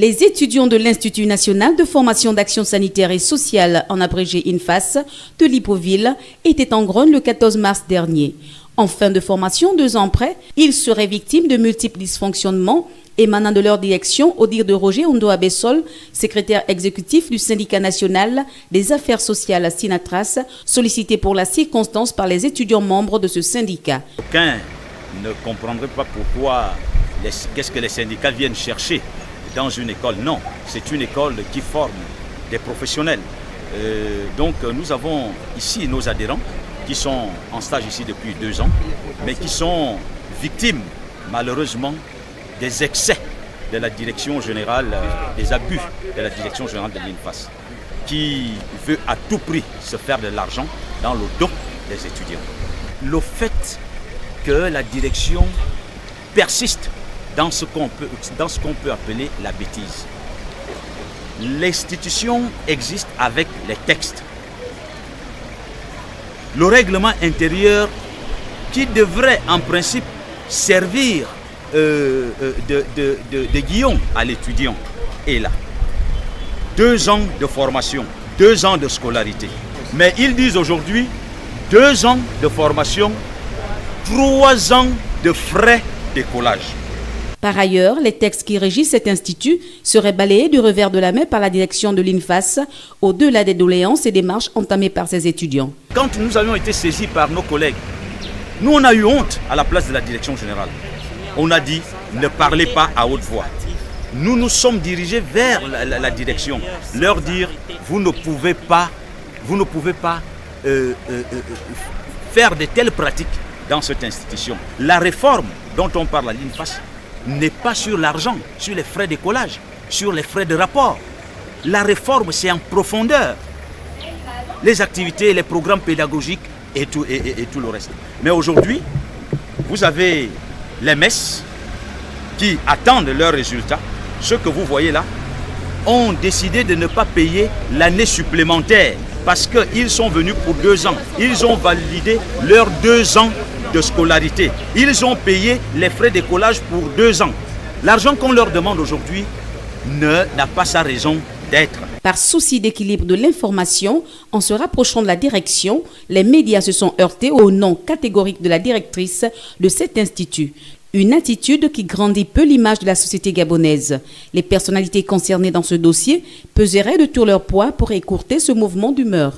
Les étudiants de l'Institut national de formation d'action sanitaire et sociale, en abrégé INFAS, de Libreville, étaient en grogne le 14 mars dernier. En fin de formation, 2 ans après, ils seraient victimes de multiples dysfonctionnements émanant de leur direction, au dire de Roger Ondo Abessol, secrétaire exécutif du syndicat national des affaires sociales Sinatras, sollicité pour la circonstance par les étudiants membres de ce syndicat. Aucun ne comprendrait pas pourquoi, qu'est-ce que les syndicats viennent chercher dans une école. Non, c'est une école qui forme des professionnels. Donc nous avons ici nos adhérents qui sont en stage ici depuis 2 ans, mais qui sont victimes malheureusement des excès de la direction générale, des abus de la direction générale de l'INFAS, qui veut à tout prix se faire de l'argent dans le dos des étudiants. Le fait que la direction persiste dans ce qu'on peut appeler la bêtise. L'institution existe avec les textes. Le règlement intérieur qui devrait en principe servir de guillon à l'étudiant est là. 2 ans de formation, 2 ans de scolarité. Mais ils disent aujourd'hui 2 ans de formation, 3 ans de frais d'écolage. Par ailleurs, les textes qui régissent cet institut seraient balayés du revers de la main par la direction de l'INFAS, au-delà des doléances et démarches entamées par ses étudiants. Quand nous avions été saisis par nos collègues, nous on a eu honte à la place de la direction générale. On a dit, ne parlez pas à haute voix. Nous nous sommes dirigés vers la direction, leur dire, vous ne pouvez pas faire de telles pratiques dans cette institution. La réforme dont on parle à l'INFAS n'est pas sur l'argent, sur les frais d'écolage, sur les frais de rapport. La réforme, c'est en profondeur. Les activités, les programmes pédagogiques et tout le reste. Mais aujourd'hui, vous avez les messes qui attendent leurs résultats. Ceux que vous voyez là ont décidé de ne pas payer l'année supplémentaire parce qu'ils sont venus pour 2 ans. Ils ont validé leurs 2 ans de scolarité. Ils ont payé les frais d'écolage pour 2 ans. L'argent qu'on leur demande aujourd'hui n'a pas sa raison d'être. Par souci d'équilibre de l'information, en se rapprochant de la direction, les médias se sont heurtés au nom catégorique de la directrice de cet institut. Une attitude qui grandit peu l'image de la société gabonaise. Les personnalités concernées dans ce dossier peseraient de tout leur poids pour écourter ce mouvement d'humeur.